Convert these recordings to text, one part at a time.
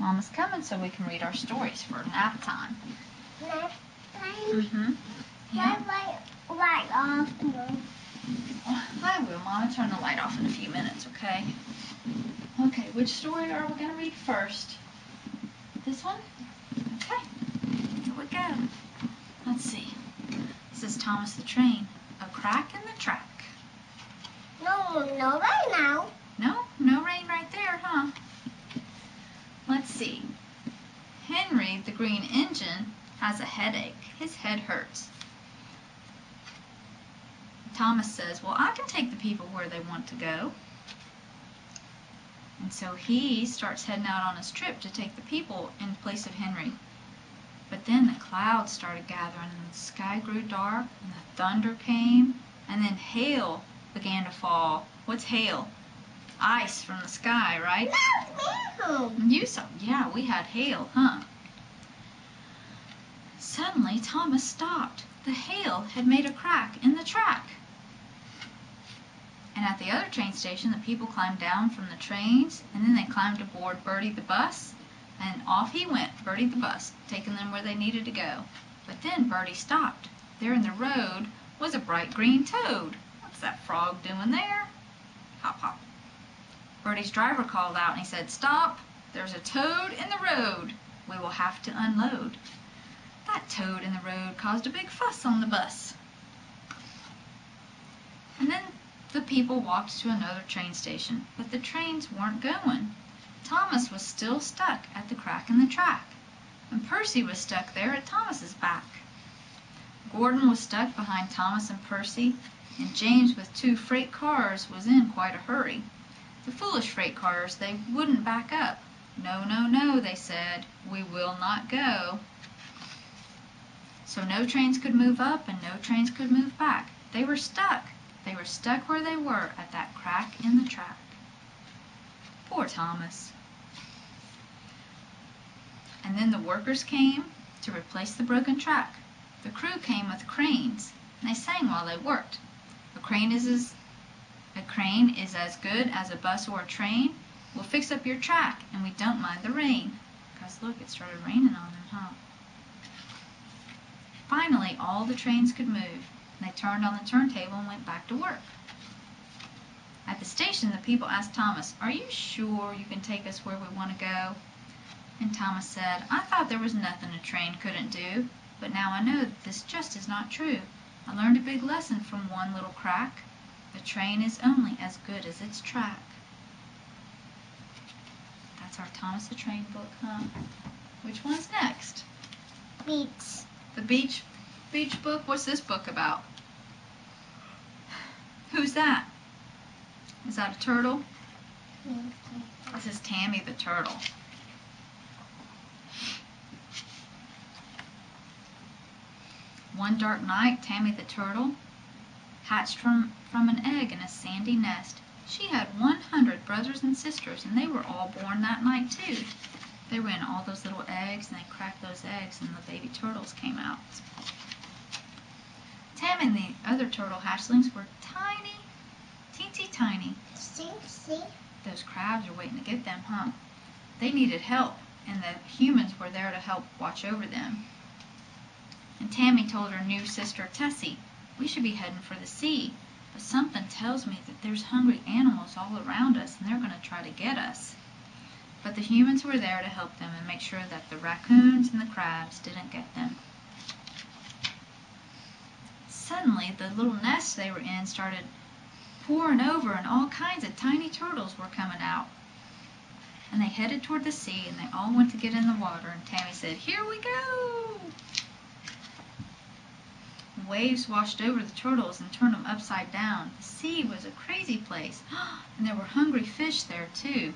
Mama's coming so we can read our stories for nap time. Nap time? Mm-hmm. Yeah. Light off. I will, Mama. Turn the light off in a few minutes, okay? Okay, which story are we going to read first? This one? Okay. Here we go. Let's see. This is Thomas the Train. A crack in the track. No rain now. No rain right there, huh? Let's see. Henry, the green engine, has a headache. His head hurts. Thomas says, well, I can take the people where they want to go. And so he starts heading out on his trip to take the people in place of Henry. But then the clouds started gathering and the sky grew dark and the thunder came and then hail began to fall. What's hail? Ice from the sky, right? No. You saw, yeah, we had hail, huh? Suddenly Thomas stopped. The hail had made a crack in the track. And at the other train station, the people climbed down from the trains, and then they climbed aboard Bertie the bus, and off he went, Bertie the bus, taking them where they needed to go. But then Bertie stopped. There in the road was a bright green toad. What's that frog doing there? Hop, hop. Bertie's driver called out and he said, stop, there's a toad in the road. We will have to unload. That toad in the road caused a big fuss on the bus. And then the people walked to another train station, but the trains weren't going. Thomas was still stuck at the crack in the track, and Percy was stuck there at Thomas's back. Gordon was stuck behind Thomas and Percy, and James with 2 freight cars was in quite a hurry. The foolish freight cars, they wouldn't back up. No, no, no, they said, we will not go. So no trains could move up and no trains could move back. They were stuck. They were stuck where they were at that crack in the track. Poor Thomas. And then the workers came to replace the broken track. The crew came with cranes, and they sang while they worked. A crane is as good as a bus or a train. We'll fix up your track, and we don't mind the rain. Because look, it started raining on them, huh? Finally, all the trains could move, and they turned on the turntable and went back to work. At the station, the people asked Thomas, are you sure you can take us where we want to go? And Thomas said, I thought there was nothing a train couldn't do, but now I know that this just is not true. I learned a big lesson from one little crack. A train is only as good as its track. That's our Thomas the Train book, huh? Which one's next? Beach. The beach book? What's this book about? Who's that? Is that a turtle? This is Tammy the turtle. One dark night, Tammy the turtle hatched from an egg in a sandy nest. She had 100 brothers and sisters, and they were all born that night too. They were in all those little eggs, and they cracked those eggs, and the baby turtles came out. Tammy and the other turtle hatchlings were tiny, teensy tiny. See? Those crabs are waiting to get them, huh? They needed help, and the humans were there to help watch over them. And Tammy told her new sister Tessie, we should be heading for the sea, but something tells me that there's hungry animals all around us and they're going to try to get us. But the humans were there to help them and make sure that the raccoons and the crabs didn't get them. Suddenly, the little nest they were in started pouring over and all kinds of tiny turtles were coming out. And they headed toward the sea and they all went to get in the water, and Tammy said, here we go! Waves washed over the turtles and turned them upside down. The sea was a crazy place, and there were hungry fish there too.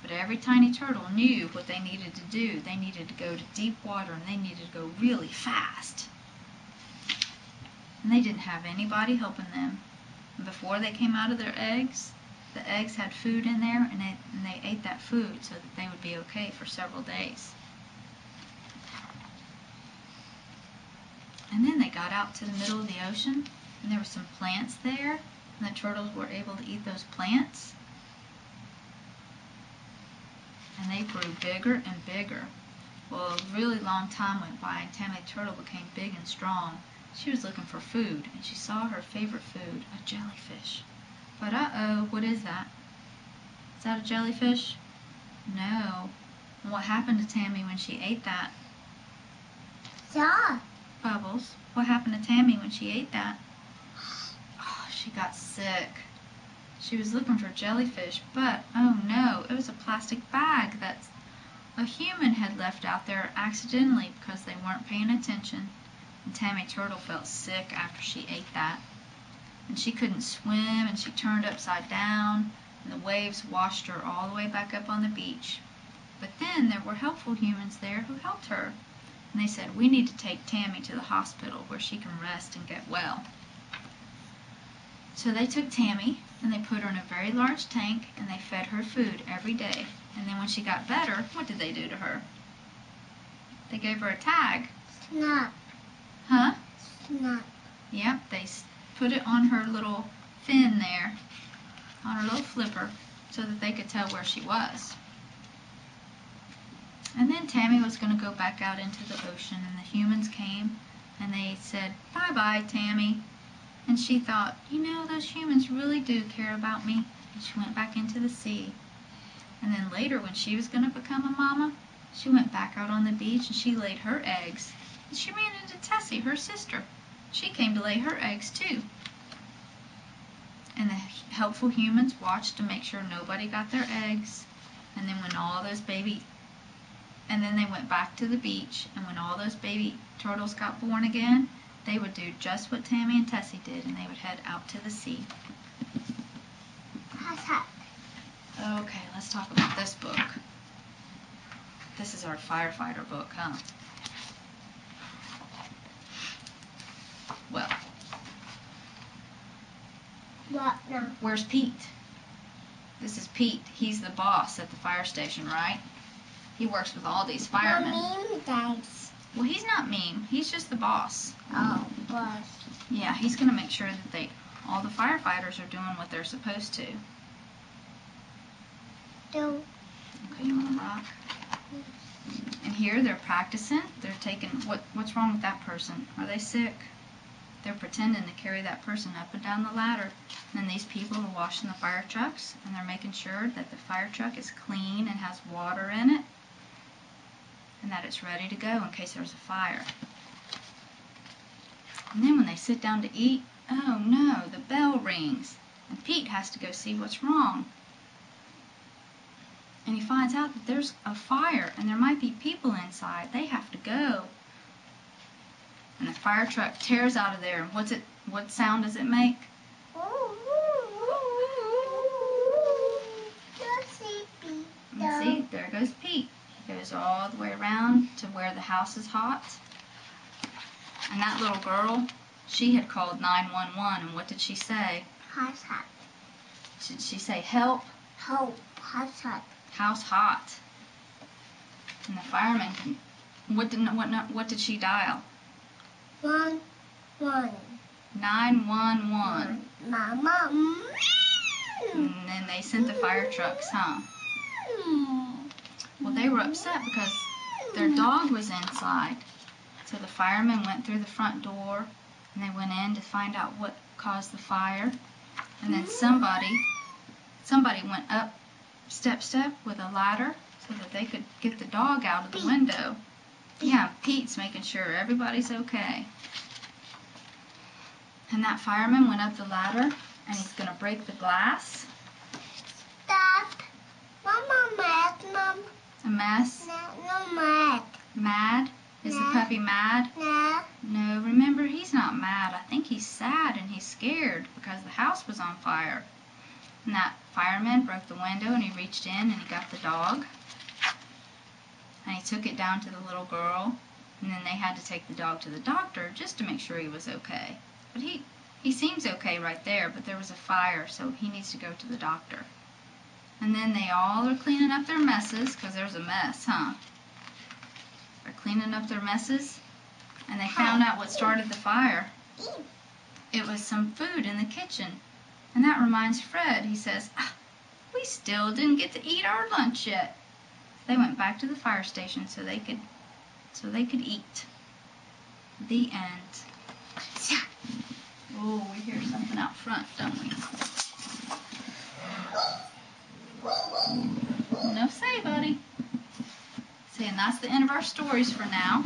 But every tiny turtle knew what they needed to do. They needed to go to deep water, and they needed to go really fast. And they didn't have anybody helping them. And before they came out of their eggs, the eggs had food in there, and they ate that food so that they would be okay for several days. And then they got out to the middle of the ocean, and there were some plants there, and the turtles were able to eat those plants. and they grew bigger and bigger. Well, a really long time went by, and Tammy the turtle became big and strong. She was looking for food, and she saw her favorite food, a jellyfish. But uh-oh, what is that? Is that a jellyfish? No. What happened to Tammy when she ate that? Yeah. Bubbles, what happened to Tammy when she ate that? Oh, she got sick. She was looking for jellyfish, but oh no, it was a plastic bag that a human had left out there accidentally because they weren't paying attention. And Tammy Turtle felt sick after she ate that. And she couldn't swim, and she turned upside down, and the waves washed her all the way back up on the beach. But then there were helpful humans there who helped her. And they said, we need to take Tammy to the hospital where she can rest and get well. So they took Tammy, and they put her in a very large tank, and they fed her food every day. And then when she got better, what did they do to her? They gave her a tag. Snap. Huh? Snap. Yep, they put it on her little fin there, on her little flipper, so that they could tell where she was. And then Tammy was going to go back out into the ocean, and the humans came, and they said, bye-bye, Tammy. And she thought, you know, those humans really do care about me. And she went back into the sea. And then later, when she was going to become a mama, she went back out on the beach, and she laid her eggs. And she ran into Tessie, her sister. She came to lay her eggs, too. And the helpful humans watched to make sure nobody got their eggs. And then when all those and then they went back to the beach, and when all those baby turtles got born again, they would do just what Tammy and Tessie did, and they would head out to the sea. Okay, let's talk about this book. This is our firefighter book, huh? Well. What now? Where's Pete? This is Pete. He's the boss at the fire station, right? He works with all these firemen. Mean guys. Well, he's not mean. He's just the boss. Oh, boss. Yeah, he's going to make sure that all the firefighters are doing what they're supposed to. Do. Okay, you want to rock? And here they're practicing. They're taking, what's wrong with that person? Are they sick? They're pretending to carry that person up and down the ladder. And then these people are washing the fire trucks, and they're making sure that the fire truck is clean and has water in it, and that it's ready to go in case there's a fire. And then when they sit down to eat, oh no, the bell rings. And Pete has to go see what's wrong. And he finds out that there's a fire, and there might be people inside. They have to go. And the fire truck tears out of there. And what sound does it make? See, there goes Pete. He goes all the way around to where the house is hot. And that little girl, she had called 911, and what did she say? House hot. Did she say help? Help. House hot. House hot. And the fireman, what did she dial? 1-1. 911. Mama. And then they sent the fire trucks, huh? Well, they were upset because their dog was inside. So the firemen went through the front door, and they went in to find out what caused the fire. And then somebody went up step with a ladder so that they could get the dog out of the window. Yeah, Pete's making sure everybody's okay. And that fireman went up the ladder, and he's going to break the glass. Stop. Mama mad, Mom. A mess? No mad. Mad? Is the puppy mad? No. No, remember, he's not mad. I think he's sad and he's scared because the house was on fire. And that fireman broke the window, and he reached in and he got the dog. And he took it down to the little girl, and then they had to take the dog to the doctor just to make sure he was okay. But he seems okay right there, but there was a fire, so he needs to go to the doctor. And then they all are cleaning up their messes, because there's a mess, huh? They're cleaning up their messes, and they found out what started the fire. It was some food in the kitchen. And that reminds Fred, he says, we still didn't get to eat our lunch yet. They went back to the fire station so they could eat. The end. Oh, we hear something out front, don't we? No say, buddy. See, and that's the end of our stories for now.